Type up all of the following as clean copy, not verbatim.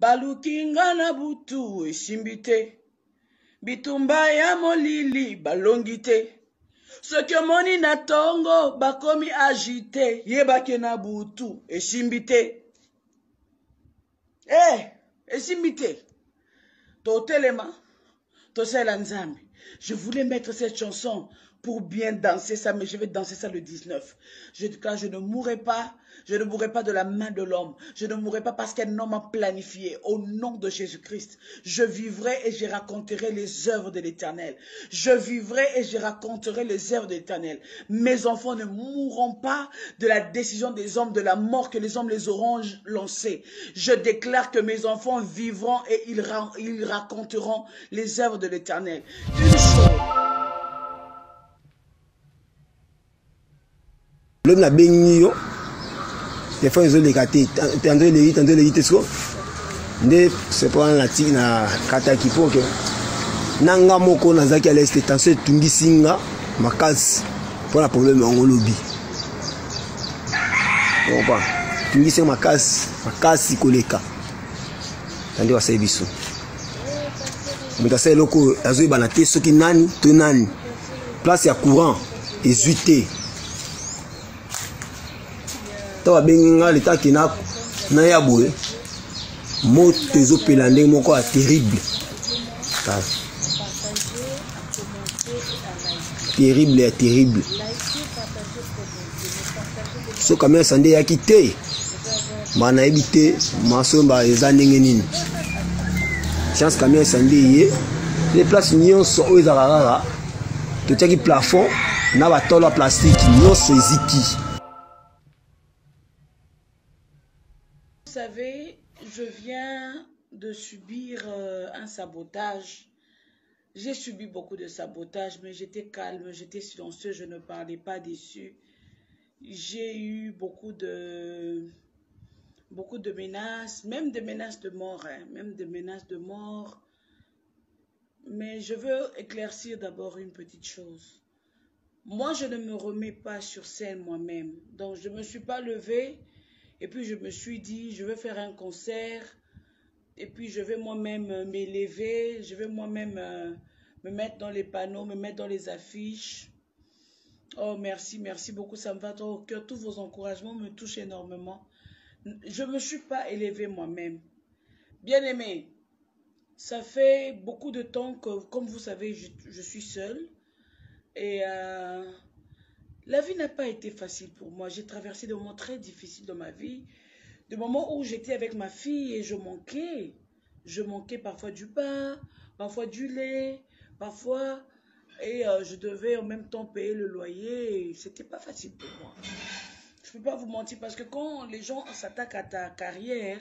Balukinga na butu esimbite. Bitumba ya molili balongite. Soki omoni na tongo bakomi agite. Yebake na butu esimbite. Esimbite. Totelema. Tosela nzambe. Je voulais mettre cette chanson pour bien danser ça, mais je vais danser ça le 19. Car je ne mourrai pas. Je ne mourrai pas de la main de l'homme. Je ne mourrai pas parce qu'un homme a planifié. Au nom de Jésus-Christ, je vivrai et je raconterai les œuvres de l'Éternel. Je vivrai et je raconterai les œuvres de l'Éternel. Mes enfants ne mourront pas de la décision des hommes, de la mort que les hommes les auront lancée. Je déclare que mes enfants vivront et ils raconteront les œuvres de l'Éternel. Une chose. L'homme n'a béni. Des fois, ils ont les gâtés. Tantôt les tesco. C'est pas un tigre na kata kipo que. Nanga moko na zaki à l'est. Tanso tungi singa makas pour la problème en lobby. On va. Tungi singa makas koleka. Tandis wa service. Mutasa loko azo banate soki nani to nani. Place ya courant ezuité. Tawa benga leta kina na yaboe moto ezopela ndenge moko a terrible terrible so kamera sande ya kite mana ebite masomba eza ndenge nini chance kamera sande ye les places nyonso oyo ezalaka totiaki plafond na batolo plastique nyonso eziki. Vous savez, je viens de subir un sabotage. J'ai subi beaucoup de sabotage, mais j'étais calme, j'étais silencieux, je ne parlais pas dessus. J'ai eu beaucoup de menaces, même des menaces de mort, Mais je veux éclaircir d'abord une petite chose. Moi, je ne me remets pas sur scène moi-même. Donc, je ne me suis pas levée. Et puis je me suis dit, je vais faire un concert. Et puis je vais moi-même m'élever. Je vais moi-même me mettre dans les panneaux, me mettre dans les affiches. Oh, merci beaucoup. Ça me va trop au cœur. Tous vos encouragements me touchent énormément. Je ne me suis pas élevée moi-même. Bien aimé, ça fait beaucoup de temps que, comme vous savez, je suis seule. Et la vie n'a pas été facile pour moi. J'ai traversé des moments très difficiles dans ma vie. Des moments où j'étais avec ma fille et je manquais. Je manquais parfois du pain, parfois du lait, parfois... Et je devais en même temps payer le loyer. C'était pas facile pour moi. Je peux pas vous mentir parce que quand les gens s'attaquent à ta carrière,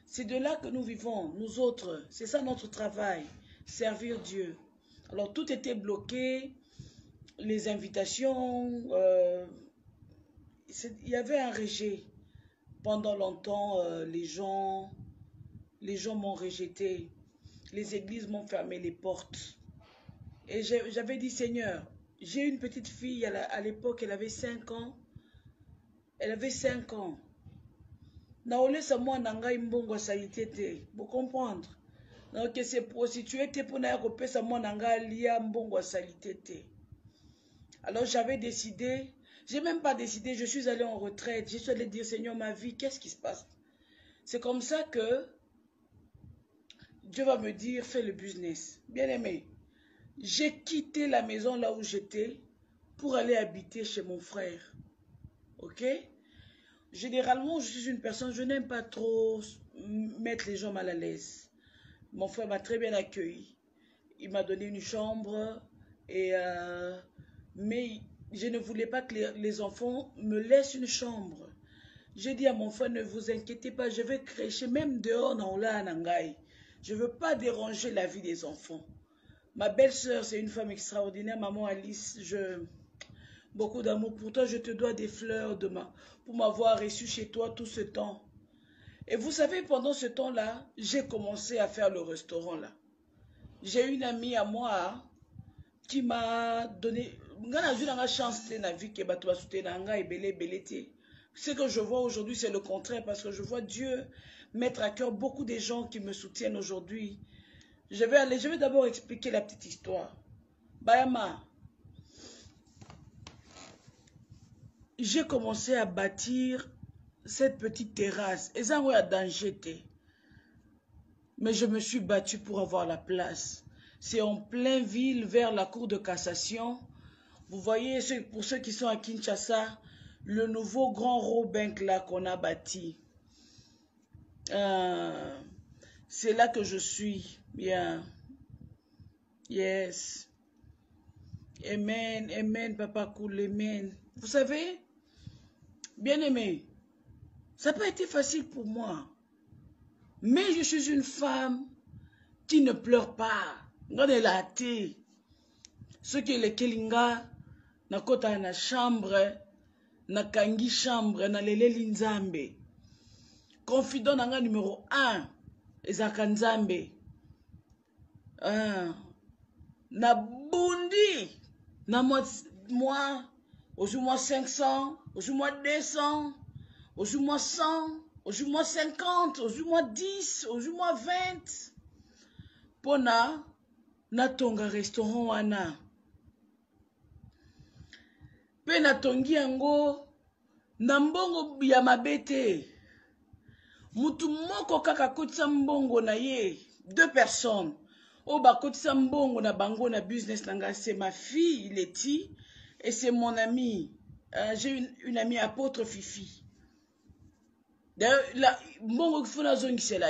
c'est de là que nous vivons, nous autres. C'est ça notre travail, servir Dieu. Alors tout était bloqué. Les invitations, il y avait un rejet. Pendant longtemps, les gens m'ont rejeté. Les églises m'ont fermé les portes. Et j'avais dit, Seigneur, j'ai une petite fille, à l'époque, elle avait 5 ans. Elle avait 5 ans. Vous comprendre? Donc, c'est prostituée pour n'avoir sa mbongo salité. Alors j'avais décidé, j'ai même pas décidé, je suis allée en retraite, je suis allée dire Seigneur ma vie, qu'est-ce qui se passe? C'est comme ça que Dieu va me dire fais le business. Bien aimé, j'ai quitté la maison là où j'étais pour aller habiter chez mon frère. Ok? Généralement je suis une personne, je n'aime pas trop mettre les gens mal à l'aise. Mon frère m'a très bien accueilli. Il m'a donné une chambre et mais je ne voulais pas que les enfants me laissent une chambre. J'ai dit à mon frère, ne vous inquiétez pas, je vais crècher même dehors dans l'Anangaï. Je ne veux pas déranger la vie des enfants. Ma belle-sœur, c'est une femme extraordinaire. Maman Alice, beaucoup d'amour pour toi. Je te dois des fleurs demain pour m'avoir reçu chez toi tout ce temps. Et vous savez, pendant ce temps-là, j'ai commencé à faire le restaurant là. J'ai une amie à moi qui m'a donné... Ce que je vois aujourd'hui, c'est le contraire parce que je vois Dieu mettre à cœur beaucoup des gens qui me soutiennent aujourd'hui. Je vais d'abord expliquer la petite histoire. Bayama, j'ai commencé à bâtir cette petite terrasse. Et ça, oui, à danger. Mais je me suis battue pour avoir la place. C'est en pleine ville, vers la cour de cassation. Vous voyez, pour ceux qui sont à Kinshasa, le nouveau grand Robenk là qu'on a bâti. C'est là que je suis. Bien. Yes. Amen, amen, papa cool, amen. Vous savez, bien aimé, ça n'a pas été facile pour moi. Mais je suis une femme qui ne pleure pas. Regardez la thé. Ce qui est le Kelinga, na kota na chambre, na kangi chambre, na leleli nzambe. Confident nanga numéro 1, ezaka nzambe. Na bundi, na moi, aujourd'hui 500, aujourd'hui 200, aujourd'hui 100, aujourd'hui 50, aujourd'hui 10, aujourd'hui 20. Pona, na tonga restaurant wana. Pe na tongi yango, na mbongo ya mabete. Mutu moko kaka kotisa mbongo na ye, 2 personnes. Oh ba kotisa mbongo na bango na business nanga, c'est ma fille Letty et c'est mon ami. J'ai une amie apôtre Fifi. D'ailleurs, mbongo kifuna zongi c'est là.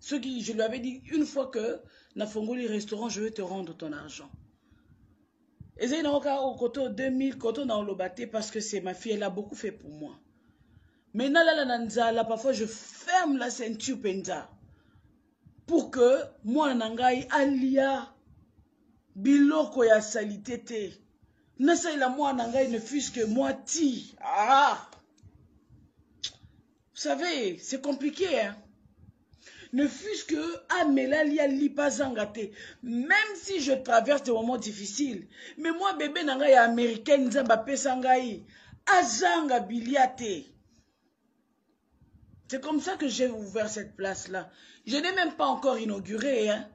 Ce qui je lui avais dit une fois que na fongoli restaurant, je vais te rendre ton argent. Et c'est une au côté 2000 côté na olobate parce que c'est ma fille, elle a beaucoup fait pour moi. Maintenant là parfois je ferme la ceinture penza pour que moi nangai alia biloko ya salité te. Nasa ila moi nangai ne fût que moi ti. Vous savez, c'est compliqué hein. Ne fût-ce que amelalia li pazangate. Même si je traverse des moments difficiles, mais moi bébé nangai américaine nzamba pesangai azanga biliate. C'est comme ça que j'ai ouvert cette place-là. Je n'ai même pas encore inauguré. Hein.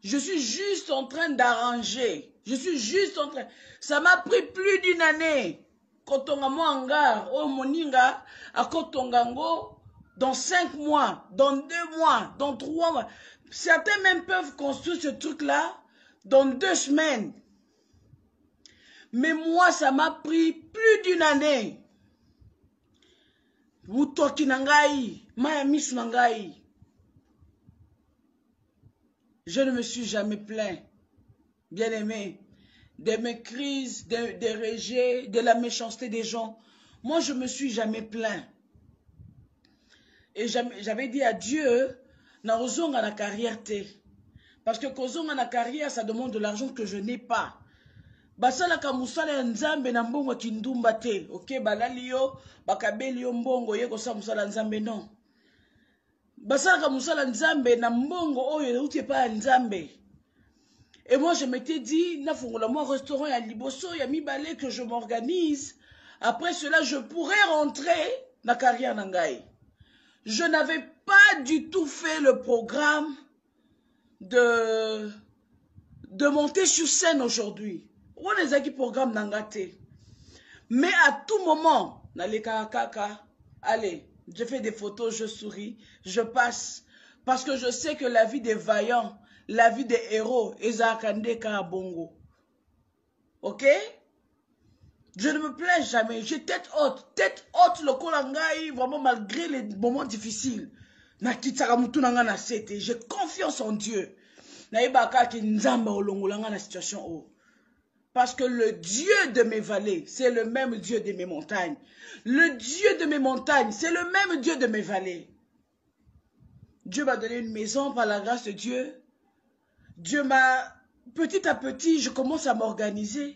Je suis juste en train d'arranger. Je suis juste en train... Ça m'a pris plus d'une année. Kotonga moanga, oh moninga, à Kotongango, dans 5 mois, dans 2 mois, dans 3 mois. Certains même peuvent construire ce truc-là dans 2 semaines. Mais moi, ça m'a pris plus d'une année. Wutoki nangai, mayamisu nangai. Je ne me suis jamais plaint, bien aimé, de mes crises, des rejets, de la méchanceté des gens. Moi, je ne me suis jamais plaint. Et j'avais dit à Dieu, na ozonga na carrière te. Parce que kozonga na carrière, ça demande de l'argent que je n'ai pas. Basala ka musala ya nzambe na mbongo kindumba te. Ok, balali yo, bakabeli yo mbongo ye kosa musala nzambe non. Basala ka musala nzambe na mbongo oyo uti pa nzambe. Et moi je m'étais dit na fungola moi restaurant ya liboso ya mibale que je m'organise. Après cela je pourrais rentrer na carrière nangai. Je n'avais pas du tout fait le programme de monter sur scène aujourd'hui. On les a qui programme n'angate. Mais à tout moment, allez, je fais des photos, je souris, je passe. Parce que je sais que la vie des vaillants, la vie des héros, ezakande ka bongo. Ok? Je ne me plains jamais. J'ai tête haute le kolangai, vraiment malgré les moments difficiles. J'ai confiance en Dieu. Parce que le Dieu de mes vallées, c'est le même Dieu de mes montagnes. Le Dieu de mes montagnes, c'est le même Dieu de mes vallées. Dieu m'a donné une maison par la grâce de Dieu. Dieu m'a... Petit à petit, je commence à m'organiser.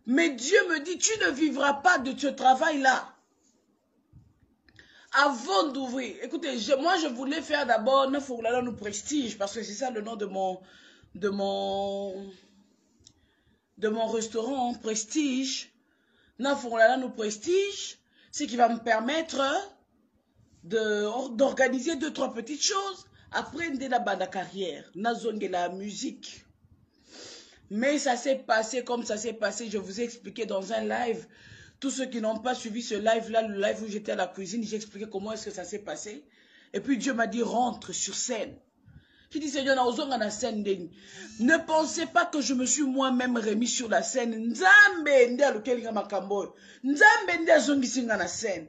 Mais Dieu me dit, tu ne vivras pas de ce travail-là. Avant d'ouvrir, écoutez, moi je voulais faire d'abord nous Prestige, parce que c'est ça le nom de mon restaurant Prestige. Nous Prestige, ce qui va me permettre d'organiser 2-3 petites choses. Après, de la bande carrière, nazonge la musique. Mais ça s'est passé comme ça s'est passé. Je vous ai expliqué dans un live. Tous ceux qui n'ont pas suivi ce live-là, le live où j'étais à la cuisine, j'ai expliqué comment est-ce que ça s'est passé. Et puis Dieu m'a dit, rentre sur scène. J'ai dit, Seigneur, na scène. Ne pensez pas que je me suis moi-même remis sur la scène. Nzambe nde alukelinga makambo. Nzambe nde azongisinga na scène.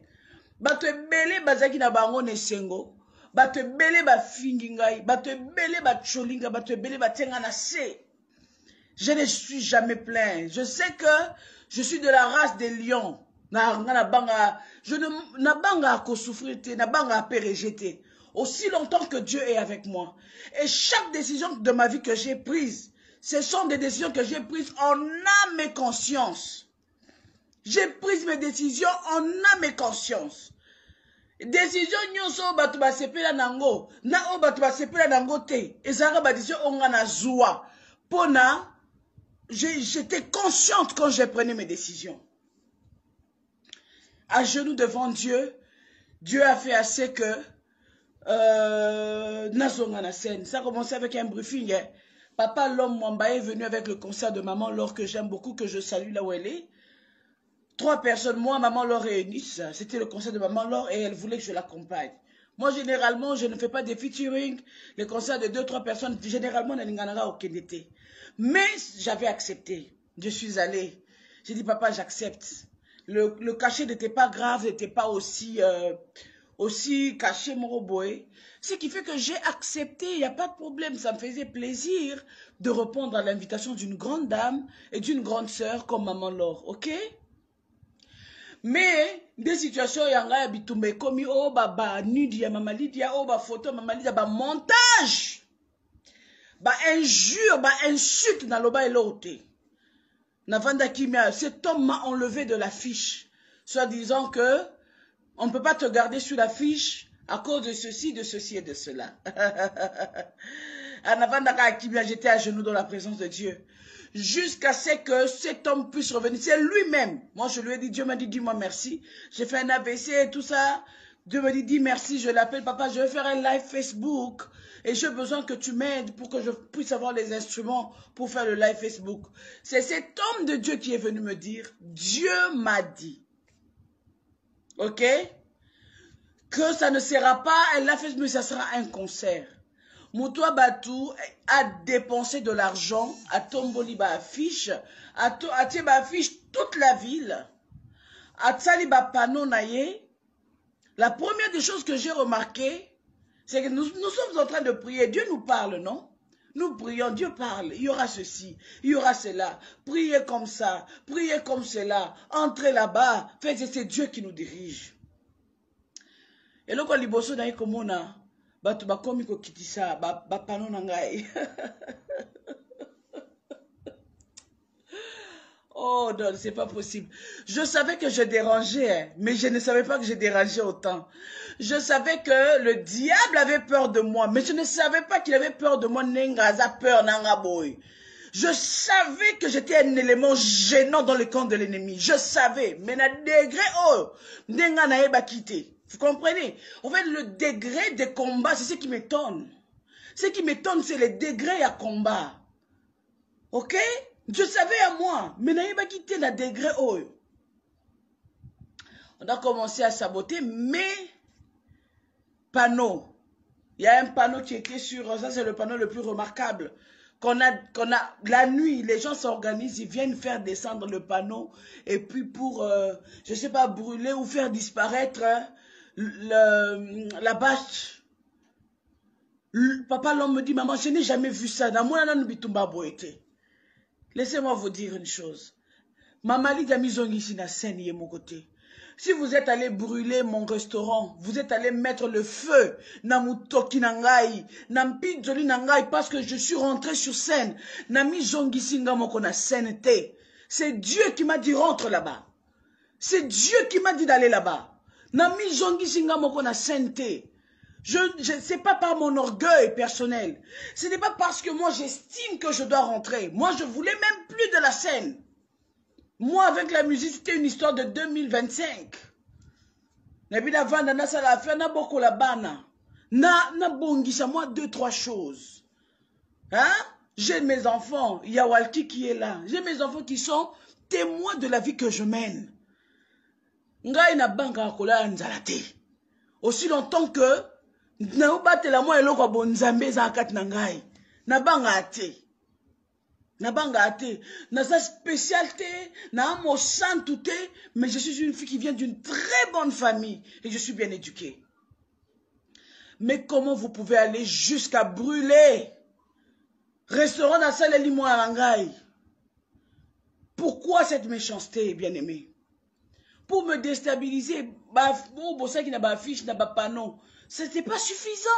Bato ebele bazaki na bango nesengo. Bato ebele bafingi ngai. Bato ebele bacholinga. Bato ebele batenga na se. Je ne suis jamais plein. Je sais que je suis de la race des lions. Je ne banga à souffrir, na banga à rejeter. Aussi longtemps que Dieu est avec moi. Et chaque décision de ma vie que j'ai prise, ce sont des décisions que j'ai prises en âme et conscience. J'ai pris mes décisions en âme et conscience. Décision nyonso batu ba sepela nango, na o batu ba sepela nango te. Ezara ba décision onga na zoa. Pona j'étais consciente quand je prenais mes décisions. À genoux devant Dieu, Dieu a fait assez que Nazonga na scène. Ça a commencé avec un briefing. Hein. Papa l'homme Mwamba est venu avec le concert de Maman Laure que j'aime beaucoup, que je salue là où elle est. 3 personnes, moi, Maman Laure et Eunice. C'était le concert de Maman Laure et elle voulait que je l'accompagne. Moi, généralement, je ne fais pas des featuring. Les concerts de 2-3 personnes, généralement, n'engagera aucun été. Mais j'avais accepté. Je suis allée. J'ai dit, papa, j'accepte. Le cachet n'était pas grave, n'était pas aussi caché, mon robot. Ce qui fait que j'ai accepté, il n'y a pas de problème. Ça me faisait plaisir de répondre à l'invitation d'une grande dame et d'une grande sœur comme Maman Laure, ok? Mais des situations, il y a des comme oh baba nudi ya Mama Lydia, oh ba photo Mama Lydia, ba montage, ba injure, ba insulte na loba elote. Navanda Kimia, cet homme m'a enlevé de l'affiche, soit disant que on ne peut pas te garder sur l'affiche à cause de ceci et de cela. Navanda Kimia, j'étais à genoux dans la présence de Dieu. Jusqu'à ce que cet homme puisse revenir. C'est lui-même. Moi, je lui ai dit, Dieu m'a dit, dis-moi merci. J'ai fait un AVC et tout ça. Dieu me dit, dis merci. Je l'appelle, papa, je vais faire un live Facebook. Et j'ai besoin que tu m'aides pour que je puisse avoir les instruments pour faire le live Facebook. C'est cet homme de Dieu qui est venu me dire, Dieu m'a dit. Ok? Que ça ne sera pas un live Facebook, mais ça sera un concert. Moutoua Batou a dépensé de l'argent à Tomboli ba affiche, à tie ba affiche toute la ville, à Tsali ba panneau naye. La première des choses que j'ai remarqué, c'est que nous sommes en train de prier. Dieu nous parle, non? Nous prions, Dieu parle. Il y aura ceci, il y aura cela. Priez comme ça, priez comme cela. Entrez là-bas. C'est Dieu qui nous dirige. Et là, quand liboso naye komona. Batu bakomi ko kitisa ba pano nangai. Oh non, c'est pas possible. Je savais que je dérangeais, mais je ne savais pas que je dérangeais autant. Je savais que le diable avait peur de moi, mais je ne savais pas qu'il avait peur de moi. Nengaza peur nangaboy. Je savais que j'étais un élément gênant dans le camp de l'ennemi. Je savais, mais na degré oh, nenga na eba quitté. Vous comprenez? En fait, le degré de combat, c'est ce qui m'étonne. Ce qui m'étonne, c'est les degrés à combat. Ok? Je savais à moi, mais n'avais pas quitté la degré haut. On a commencé à saboter, mais panneau. Il y a un panneau qui était sur, ça c'est le panneau le plus remarquable. Qu'on a la nuit, les gens s'organisent, ils viennent faire descendre le panneau, et puis pour, je sais pas, brûler ou faire disparaître, la bâche. Papa l'homme me dit, maman, je n'ai jamais vu ça. Laissez-moi vous dire une chose. Maman Lydia Mizongi ici na scène est mon côté. Si vous êtes allé brûler mon restaurant, vous êtes allé mettre le feu na mutoki nangai, na mpidjoli nangai parce que je suis rentré sur scène. Na Mizongi singa moko na scène te. C'est Dieu qui m'a dit rentre là-bas. C'est Dieu qui m'a dit d'aller là-bas. Nami jongi singa moko na sente. C'est pas par mon orgueil personnel. Ce n'est pas parce que moi j'estime que je dois rentrer. Moi je voulais même plus de la scène. Moi avec la musique c'était une histoire de 2025. Nabi na vanda na sala affaire na boko la bana. Na bongisa moi 2-3 choses. Hein? J'ai mes enfants, il y a Walti qui est là. J'ai mes enfants qui sont témoins de la vie que je mène. Ngai na banga akola nzalate. Aussi longtemps que na ubate la moi eloko bonzambe za kat na ngai. Na banga ate. Na banga ate. Na sa spécialité, na mo santé, mais je suis une fille qui vient d'une très bonne famille et je suis bien éduquée. Mais comment vous pouvez aller jusqu'à brûler restaurant dans salle limon à Rangai? Pourquoi cette méchanceté, bien-aimé? Pour me déstabiliser, pour ça qui n'a pas affiche, n'a pas panneau. C'était pas suffisant.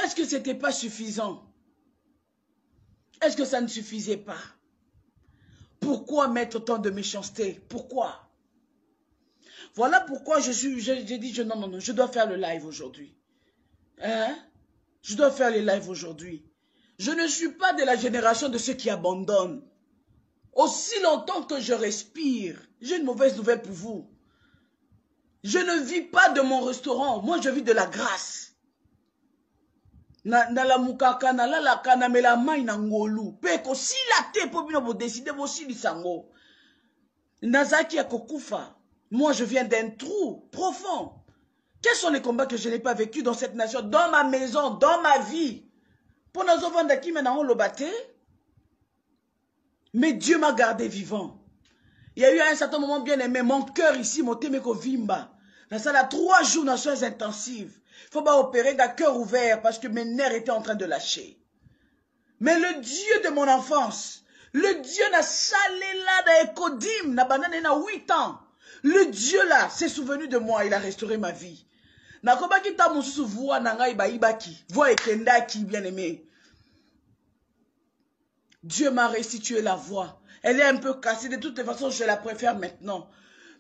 Est-ce que c'était pas suffisant? Est-ce que ça ne suffisait pas? Pourquoi mettre autant de méchanceté? Pourquoi? Voilà pourquoi j'ai dit, non, je dois faire le live aujourd'hui. Hein? Je dois faire le live aujourd'hui. Je ne suis pas de la génération de ceux qui abandonnent. Aussi longtemps que je respire, j'ai une mauvaise nouvelle pour vous. Je ne vis pas de mon restaurant. Moi, je vis de la grâce. Na la mukaka, na la kana, me la main na ngolu. Peko, si la te, po bino bo décider, bo si lisango. Nazaki akokufa. Moi, je viens d'un trou profond. Quels sont les combats que je n'ai pas vécus dans cette nation, dans ma maison, dans ma vie? Pour nos enfants d'Aki, maintenant, on le battait. Mais Dieu m'a gardé vivant. Il y a eu à un certain moment bien aimé, mon cœur ici, mon téméko vimba. Dans ça, là, 3 jours dans soins intensives. Il faut pas opérer d'un cœur ouvert parce que mes nerfs étaient en train de lâcher. Mais le Dieu de mon enfance, le Dieu n'a salé là, n'a écodim, n'a banane, n'a 8 ans. Le Dieu là s'est souvenu de moi, il a restauré ma vie. Nakobaki ta mususu voix nangai baibaki, voix ekendaki bien aimé. Dieu m'a restitué la voix. Elle est un peu cassée, de toutes les façons je la préfère maintenant.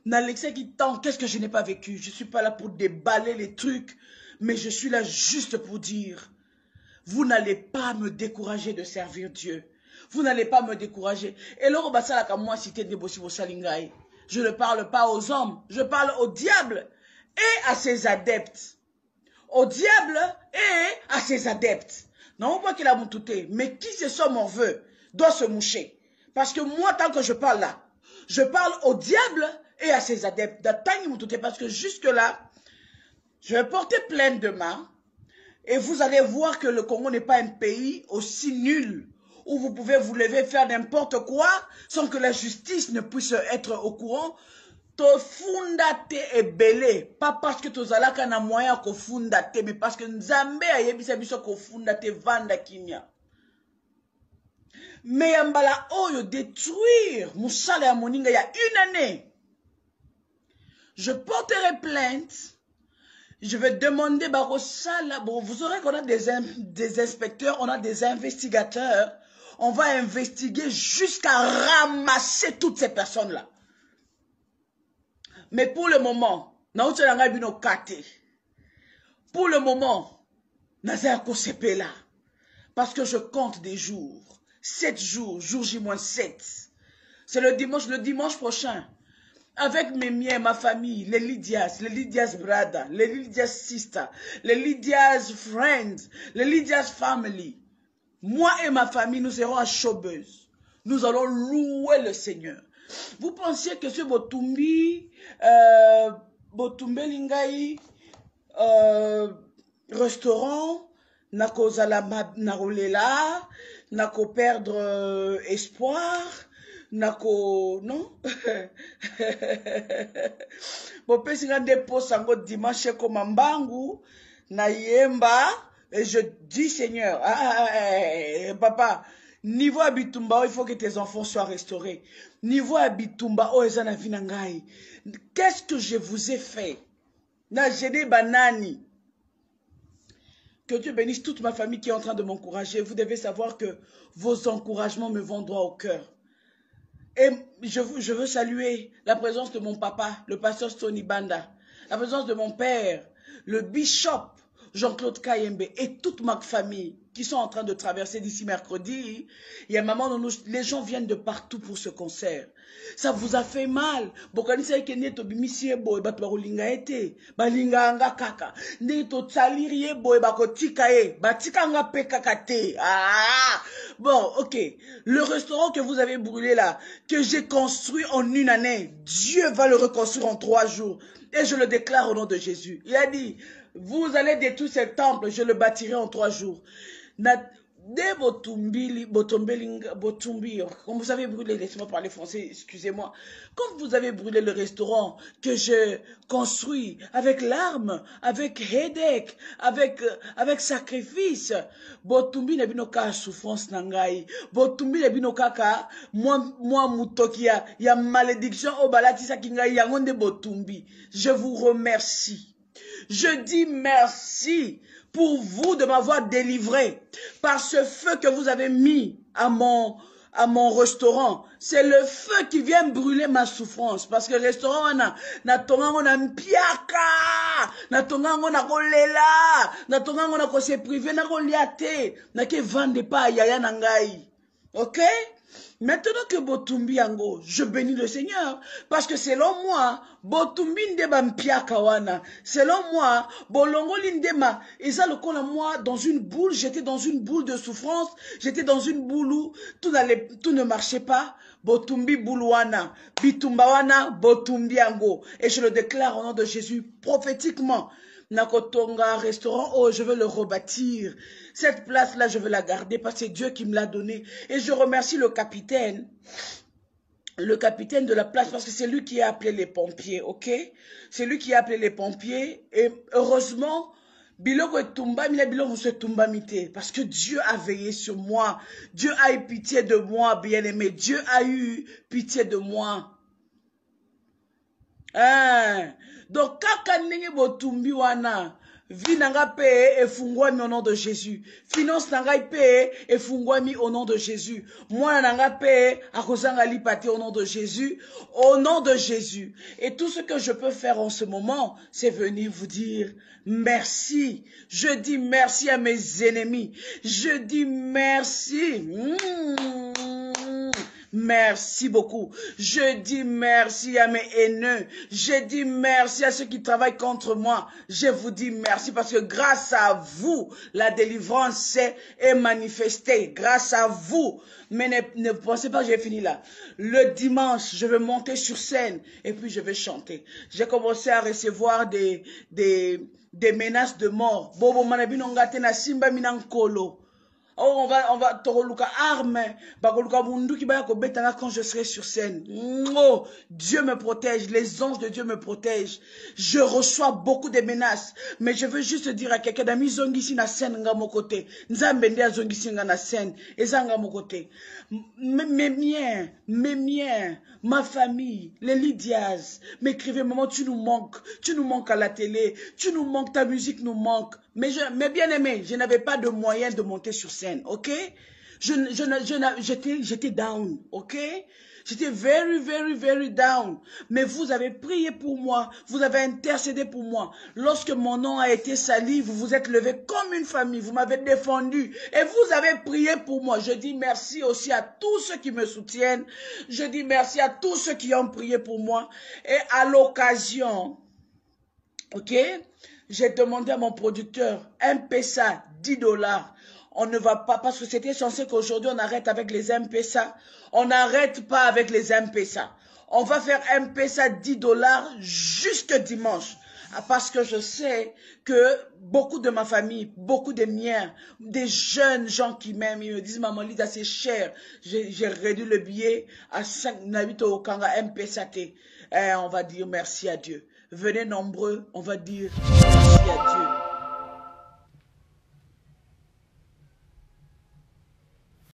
N'Alexia qui tend, qu'est-ce que je n'ai pas vécu? Je ne suis pas là pour déballer les trucs, mais je suis là juste pour dire, vous n'allez pas me décourager de servir Dieu. Vous n'allez pas me décourager. Et là, moi, cité de Bosibo Salingaï. Je ne parle pas aux hommes, je parle au diable et à ses adeptes. Au diable et à ses adeptes. Non, pas qu'il a moutouté, mais qui se sont mon vœu doit se moucher. Parce que moi, tant que je parle là, je parle au diable et à ses adeptes. Parce que jusque-là, je vais porter plainte demain et vous allez voir que le Congo n'est pas un pays aussi nul où vous pouvez vous lever faire n'importe quoi sans que la justice ne puisse être au courant. To fundate et belé, pas parce que tozalaka na moyen ko fundate, mais parce que Nzambe a yebisa biso ko fundate vanda kimia. Mais yambala oyo détruire musala ya moninga ya 1 année. Je porterai plainte. Je vais demander barosala. Bon, vous saurez qu'on a des inspecteurs, on a des investigateurs. On va investiguer jusqu'à ramasser toutes ces personnes-là. Mais pour le moment, pour le moment, parce que je compte des jours. 7 jours, jour J-7. C'est le dimanche prochain. Avec mes miens, ma famille, les Lydias brother, les Lydias sister, les Lydias friends, les Lydias family. Moi et ma famille, nous serons à Chaubeuse. Nous allons louer le Seigneur. Vous pensiez que ce Botumbi, Botumbelingai, restaurant, nako zala narolela, nako perdre espoir, nako, non? Bopesi ngande posango dimanche comme mbangu, na yemba, et je dis Seigneur, papa, niveau Abitumba, il faut que tes enfants soient restaurés. Niveau Abitumba, oh ezana vinangai. Qu'est-ce que je vous ai fait? Na jede banani. Que Dieu bénisse toute ma famille qui est en train de m'encourager. Vous devez savoir que vos encouragements me vont droit au cœur. Et je veux saluer la présence de mon papa, le pasteur Stony Banda, la présence de mon père, le bishop Jean-Claude Kayembe et toute ma famille qui sont en train de traverser d'ici mercredi. Il y a un moment où les gens viennent de partout pour ce concert. Ça vous a fait mal. Bokanisa ekende to bimisi boy ba to linga ete, ba linga anga kaka. Ne to tsalirie boy ba ko tika e, ba tika nga pe kaka te. Ah! Bon, OK. Le restaurant que vous avez brûlé là, que j'ai construit en une année, Dieu va le reconstruire en 3 jours. Et je le déclare au nom de Jésus. Il a dit, vous allez détruire ce temple, je le bâtirai en 3 jours. Comme vous avez brûlé, laissez-moi parler français, excusez-moi. Quand vous avez brûlé le restaurant que je construis avec larmes, avec headache, avec sacrifice, botumbi nebinoka souffrance nangai, botumbi nebinoka ka moi mutokia ya malédiction obalatisa kingai yangonde botumbi. Je vous remercie. Je dis merci pour vous de m'avoir délivré par ce feu que vous avez mis à mon restaurant. C'est le feu qui vient brûler ma souffrance. Parce que le restaurant, na tongango na mpiaka, na tongango na kolela, na tongango na kose privé, na koliate, na ke vende pa yaya nangai. Ok? Maintenant que Botumbi yango, je bénis le Seigneur, parce que selon moi, Botumbi ndeba mpiaka wana, selon moi, Bolongo lindema, et ça le kola moi, dans une boule, j'étais dans une boule de souffrance, j'étais dans une boule où tout ne marchait pas, Botumbi boulwana, Bitumba wana, Botumbi yango, et je le déclare au nom de Jésus prophétiquement. Nakotonga restaurant, oh, je veux le rebâtir. Cette place-là, je veux la garder parce que c'est Dieu qui me l'a donnée. Et je remercie le capitaine de la place parce que c'est lui qui a appelé les pompiers, ok? C'est lui qui a appelé les pompiers. Et heureusement, Biloko et Tumba, Biloko se Tumba mité. Parce que Dieu a veillé sur moi. Dieu a eu pitié de moi, bien-aimé. Dieu a eu pitié de moi. Hein? Donc, kaka ndenge botumbi wana, vie nanga pe efungwami au nom de Jésus. Finance nanga pe efungwami au nom de Jésus. Moi nanga pe akozanga lipate au nom de Jésus. Au nom de Jésus. Et tout ce que je peux faire en ce moment, c'est venir vous dire merci. Je dis merci à mes ennemis. Je dis merci. Merci beaucoup. Je dis merci à mes haineux. Je dis merci à ceux qui travaillent contre moi. Je vous dis merci parce que grâce à vous, la délivrance est manifestée. Grâce à vous. Mais ne pensez pas que j'ai fini là. Le dimanche, je vais monter sur scène et puis je vais chanter. J'ai commencé à recevoir des menaces de mort. Bobo manabinongate na simba minankolo. Oh, on va toroluka arme, bakoluka mundu ki baya ko betanga quand je serai sur scène. Oh, Dieu me protège, les anges de Dieu me protègent. Je reçois beaucoup de menaces, mais je veux juste dire à quelqu'un d'ami zongisi na scène nga mon côté. Nzambe ndia zongisi nga na scène, ezanga mon côté. Mes miens, ma famille, les Lydias, m'écrivez, maman, tu nous manques à la télé, tu nous manques, ta musique nous manque. Mais bien aimé, je n'avais pas de moyen de monter sur scène, ok? J'étais down, ok? J'étais very, very, very down. Mais vous avez prié pour moi, vous avez intercédé pour moi. Lorsque mon nom a été sali, vous vous êtes levé comme une famille, vous m'avez défendu et vous avez prié pour moi. Je dis merci aussi à tous ceux qui me soutiennent. Je dis merci à tous ceux qui ont prié pour moi. Et à l'occasion, ok? J'ai demandé à mon producteur un PESA, $10. On ne va pas, parce que c'était censé qu'aujourd'hui on arrête avec les M-Pesa. On n'arrête pas avec les M-Pesa. On va faire M-Pesa $10 jusque dimanche. Parce que je sais que beaucoup de ma famille, beaucoup de miens, des jeunes gens qui m'aiment, ils me disent, maman Lida, c'est cher. J'ai réduit le billet à 5 nabito au Kanga M-Pesa. On va dire merci à Dieu. Venez nombreux, on va dire merci à Dieu.